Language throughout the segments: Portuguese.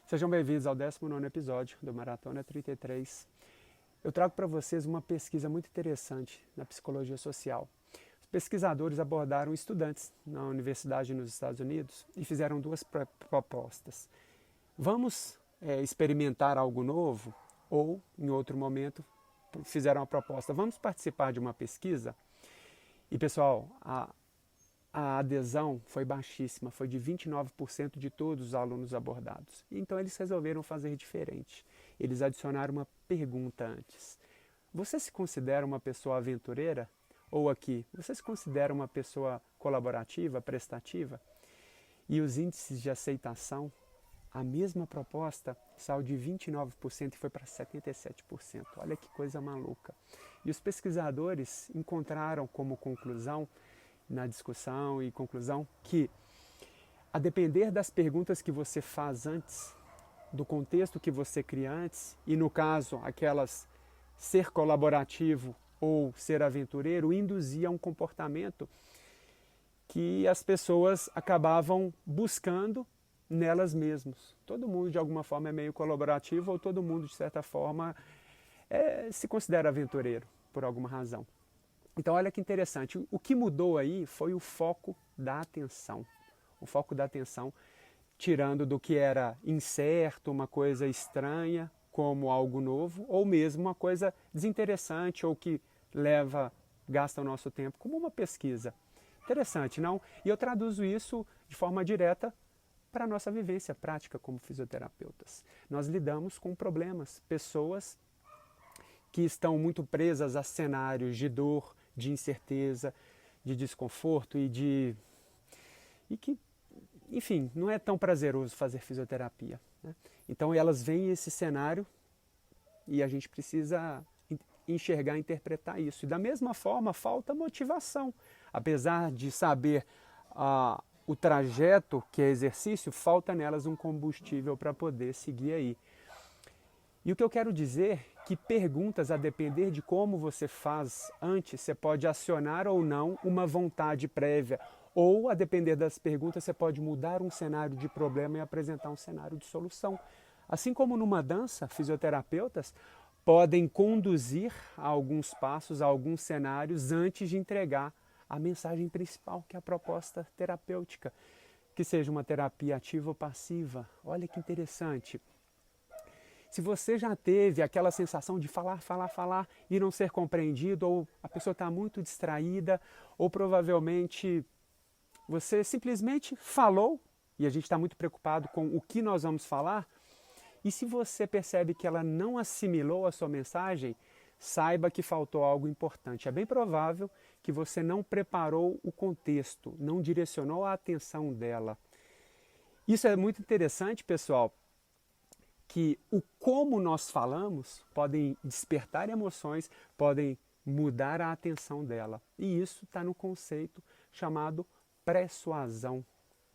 Sejam bem-vindos ao 19º episódio do Maratona 33. Eu trago para vocês uma pesquisa muito interessante na psicologia social. Os pesquisadores abordaram estudantes na universidade nos Estados Unidos e fizeram duas propostas. Vamos experimentar algo novo? Ou, em outro momento, fizeram a proposta, vamos participar de uma pesquisa? E, pessoal, a adesão foi baixíssima, foi de 29% de todos os alunos abordados. Então eles resolveram fazer diferente. Eles adicionaram uma pergunta antes. Você se considera uma pessoa aventureira? Ou aqui, você se considera uma pessoa colaborativa, prestativa? E os índices de aceitação, a mesma proposta saiu de 29% e foi para 77%. Olha que coisa maluca. E os pesquisadores encontraram como conclusão na discussão e conclusão que, a depender das perguntas que você faz antes, do contexto que você cria antes, e no caso aquelas ser colaborativo ou ser aventureiro, induzia um comportamento que as pessoas acabavam buscando nelas mesmas. Todo mundo de alguma forma é meio colaborativo ou todo mundo de certa forma se considera aventureiro por alguma razão. Então, olha que interessante, o que mudou aí foi o foco da atenção. O foco da atenção, tirando do que era incerto, uma coisa estranha, como algo novo, ou mesmo uma coisa desinteressante ou que gasta o nosso tempo, como uma pesquisa. Interessante, não? E eu traduzo isso de forma direta para a nossa vivência prática como fisioterapeutas. Nós lidamos com problemas, pessoas que estão muito presas a cenários de dor, de incerteza, de desconforto e que, enfim, não é tão prazeroso fazer fisioterapia, né? Então elas veem esse cenário e a gente precisa enxergar, interpretar isso. E da mesma forma, falta motivação. Apesar de saber o trajeto que é exercício, falta nelas um combustível para poder seguir aí. E o que eu quero dizer é que perguntas, a depender de como você faz antes, você pode acionar ou não uma vontade prévia. Ou, a depender das perguntas, você pode mudar um cenário de problema e apresentar um cenário de solução. Assim como numa dança, fisioterapeutas podem conduzir a alguns passos, a alguns cenários, antes de entregar a mensagem principal, que é a proposta terapêutica. Que seja uma terapia ativa ou passiva. Olha que interessante. Se você já teve aquela sensação de falar e não ser compreendido, ou a pessoa está muito distraída, ou provavelmente você simplesmente falou, e a gente está muito preocupado com o que nós vamos falar, e se você percebe que ela não assimilou a sua mensagem, saiba que faltou algo importante. É bem provável que você não preparou o contexto, não direcionou a atenção dela. Isso é muito interessante, pessoal, que o como nós falamos podem despertar emoções, podem mudar a atenção dela. E isso está no conceito chamado persuasão.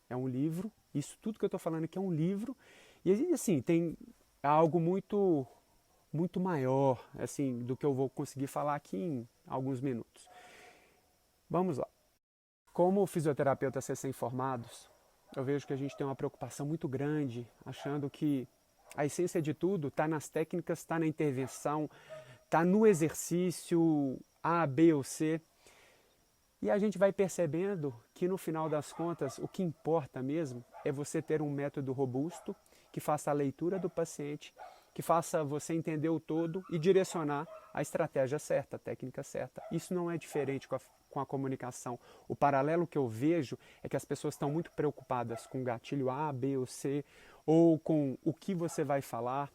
É um livro, isso tudo que eu estou falando aqui é um livro, e assim, tem algo muito maior assim, do que eu vou conseguir falar aqui em alguns minutos. Vamos lá. Como fisioterapeutas recém-formados, eu vejo que a gente tem uma preocupação muito grande, achando que a essência de tudo está nas técnicas, está na intervenção, está no exercício A, B ou C. E a gente vai percebendo que no final das contas o que importa mesmo é você ter um método robusto, que faça a leitura do paciente, que faça você entender o todo e direcionar a estratégia certa, a técnica certa. Isso não é diferente com a comunicação. O paralelo que eu vejo é que as pessoas estão muito preocupadas com gatilho A, B ou C, ou com o que você vai falar,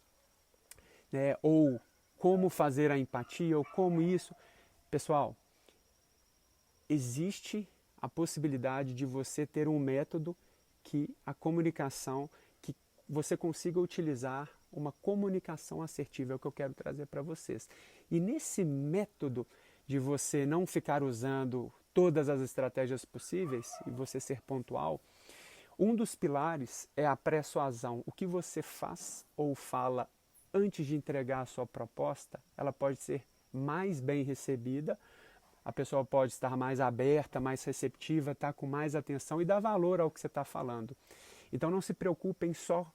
né, ou como fazer a empatia, ou como isso. Pessoal, existe a possibilidade de você ter um método que a comunicação, que você consiga utilizar uma comunicação assertiva, é o que eu quero trazer para vocês. E nesse método de você não ficar usando todas as estratégias possíveis e você ser pontual, um dos pilares é a persuasão. O que você faz ou fala antes de entregar a sua proposta, ela pode ser mais bem recebida, a pessoa pode estar mais aberta, mais receptiva, estar com mais atenção e dar valor ao que você está falando. Então não se preocupem só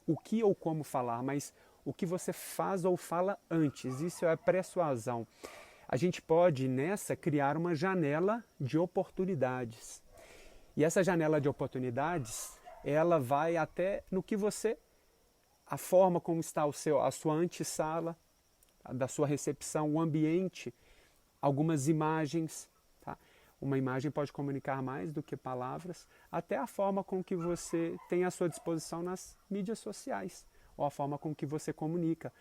o que ou como falar, mas o que você faz ou fala antes. Isso é persuasão. A gente pode, nessa, criar uma janela de oportunidades. E essa janela de oportunidades, ela vai até no que você, a forma como está a sua antessala, da sua recepção, o ambiente, algumas imagens. Tá? Uma imagem pode comunicar mais do que palavras, até a forma com que você tem à sua disposição nas mídias sociais, ou a forma com que você comunica.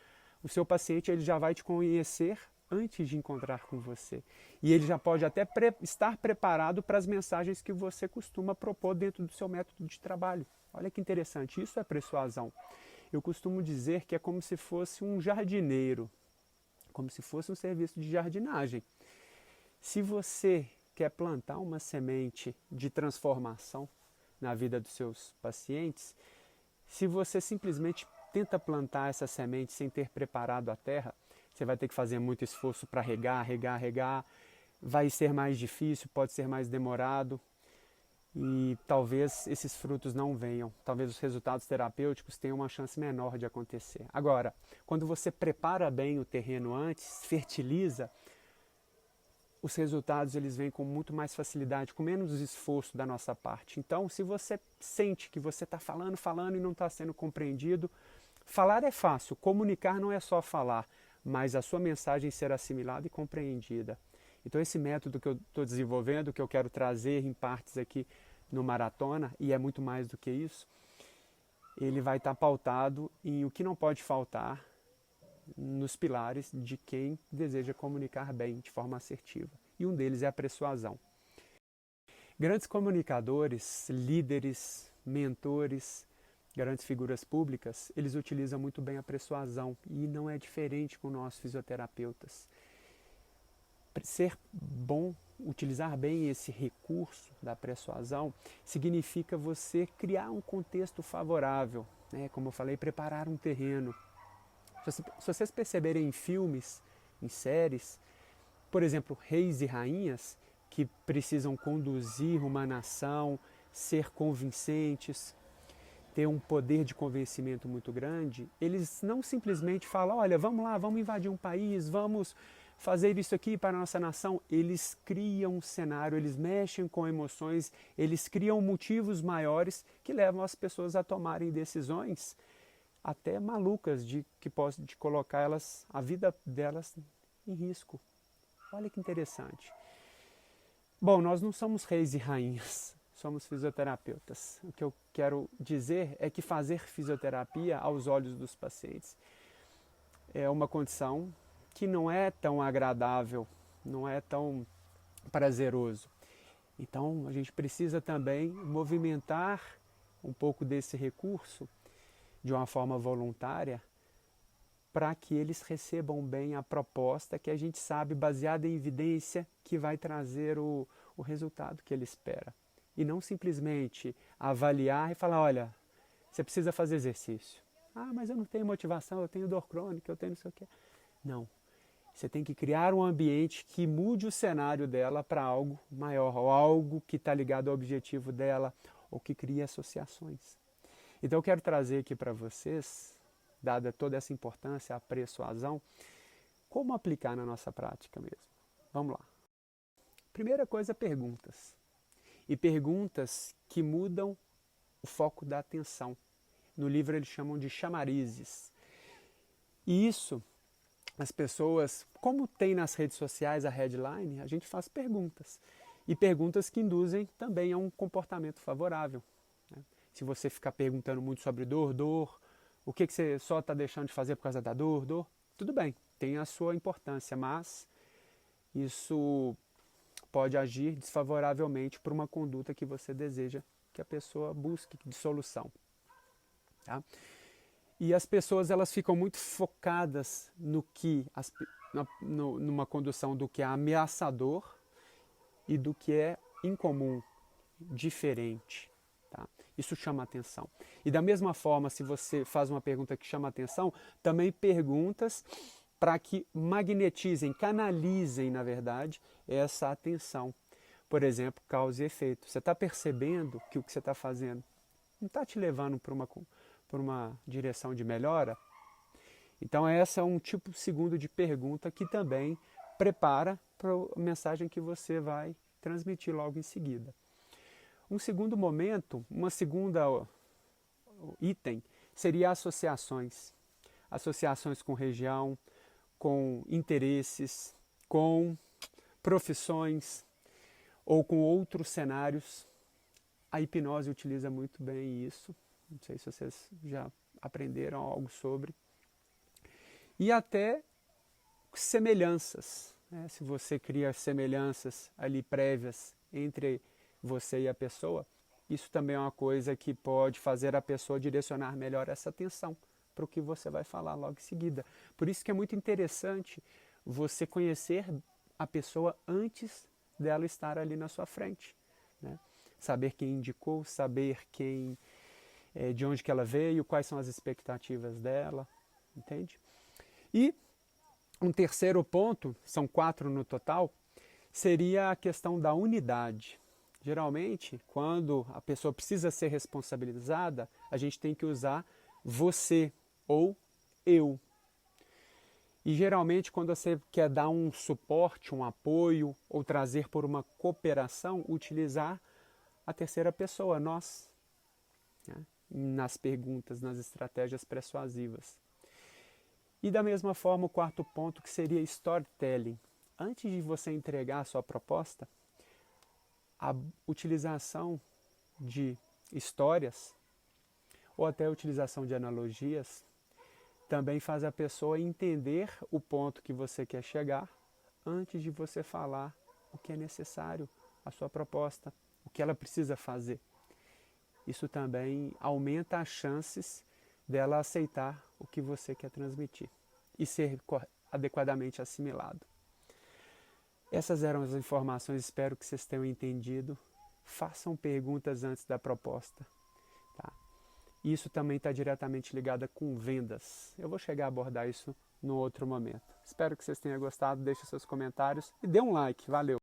O seu paciente ele já vai te conhecer antes de encontrar com você. E ele já pode até estar preparado para as mensagens que você costuma propor dentro do seu método de trabalho. Olha que interessante, isso é persuasão. Eu costumo dizer que é como se fosse um jardineiro, como se fosse um serviço de jardinagem. Se você quer plantar uma semente de transformação na vida dos seus pacientes, se você simplesmente tenta plantar essa semente sem ter preparado a terra, você vai ter que fazer muito esforço para regar, vai ser mais difícil, pode ser mais demorado e talvez esses frutos não venham, talvez os resultados terapêuticos tenham uma chance menor de acontecer. Agora, quando você prepara bem o terreno antes, fertiliza, os resultados eles vêm com muito mais facilidade, com menos esforço da nossa parte. Então, se você sente que você está falando e não está sendo compreendido, falar é fácil, comunicar não é só falar, mas a sua mensagem ser assimilada e compreendida. Então esse método que eu estou desenvolvendo, que eu quero trazer em partes aqui no Maratona, e é muito mais do que isso, ele vai estar pautado em o que não pode faltar nos pilares de quem deseja comunicar bem, de forma assertiva. E um deles é a persuasão. Grandes comunicadores, líderes, mentores, grandes figuras públicas, eles utilizam muito bem a persuasão e não é diferente com nós fisioterapeutas. Ser bom, utilizar bem esse recurso da persuasão, significa você criar um contexto favorável, né? Como eu falei, preparar um terreno. Se vocês perceberem em filmes, em séries, por exemplo, reis e rainhas que precisam conduzir uma nação, ser convincentes, ter um poder de convencimento muito grande, eles não simplesmente falam, olha, vamos lá, vamos invadir um país, vamos fazer isso aqui para a nossa nação. Eles criam um cenário, eles mexem com emoções, eles criam motivos maiores que levam as pessoas a tomarem decisões até malucas de colocar a vida delas em risco. Olha que interessante. Bom, nós não somos reis e rainhas, somos fisioterapeutas. O que eu quero dizer é que fazer fisioterapia aos olhos dos pacientes é uma condição que não é tão agradável, não é tão prazeroso. Então, a gente precisa também movimentar um pouco desse recurso de uma forma voluntária para que eles recebam bem a proposta que a gente sabe, baseada em evidência, que vai trazer o resultado que ele espera. E não simplesmente avaliar e falar, olha, você precisa fazer exercício. Ah, mas eu não tenho motivação, eu tenho dor crônica, eu tenho não sei o quê. Não. Você tem que criar um ambiente que mude o cenário dela para algo maior, ou algo que está ligado ao objetivo dela, ou que crie associações. Então eu quero trazer aqui para vocês, dada toda essa importância, a persuasão, como aplicar na nossa prática mesmo. Vamos lá. Primeira coisa, perguntas. E perguntas que mudam o foco da atenção. No livro eles chamam de chamarizes. E isso, as pessoas, como tem nas redes sociais a headline, a gente faz perguntas. E perguntas que induzem também a um comportamento favorável. Né? Se você ficar perguntando muito sobre dor, o que você só está deixando de fazer por causa da dor, tudo bem, tem a sua importância, mas isso pode agir desfavoravelmente por uma conduta que você deseja que a pessoa busque de solução. Tá? E as pessoas elas ficam muito focadas numa condução do que é ameaçador e do que é incomum, diferente. Tá? Isso chama atenção. E da mesma forma, se você faz uma pergunta que chama atenção, também perguntas para que magnetizem, canalizem, na verdade, essa atenção. Por exemplo, causa e efeito. Você está percebendo que o que você está fazendo não está te levando para por uma direção de melhora? Então essa é um tipo segundo de pergunta que também prepara para a mensagem que você vai transmitir logo em seguida. Um segundo momento, uma segunda item, seria associações. Associações com região, com interesses, com profissões ou com outros cenários. A hipnose utiliza muito bem isso. Não sei se vocês já aprenderam algo sobre. E até semelhanças. Né? Se você cria semelhanças ali prévias entre você e a pessoa, isso também é uma coisa que pode fazer a pessoa direcionar melhor essa atenção para o que você vai falar logo em seguida. Por isso que é muito interessante você conhecer a pessoa antes dela estar ali na sua frente. Né? Saber quem indicou, saber de onde que ela veio, quais são as expectativas dela, entende? E um terceiro ponto, são 4 no total, seria a questão da unidade. Geralmente, quando a pessoa precisa ser responsabilizada, a gente tem que usar você ou eu. E geralmente, quando você quer dar um suporte, um apoio ou trazer por uma cooperação, utilizar a terceira pessoa, nós, né? Nas perguntas, nas estratégias persuasivas. E da mesma forma, o quarto ponto, que seria storytelling. Antes de você entregar a sua proposta, a utilização de histórias ou até a utilização de analogias também faz a pessoa entender o ponto que você quer chegar antes de você falar o que é necessário, a sua proposta, o que ela precisa fazer. Isso também aumenta as chances dela aceitar o que você quer transmitir e ser adequadamente assimilado. Essas eram as informações, espero que vocês tenham entendido. Façam perguntas antes da proposta. Tá? Isso também está diretamente ligado com vendas. Eu vou chegar a abordar isso no outro momento. Espero que vocês tenham gostado, deixe seus comentários e dê um like. Valeu!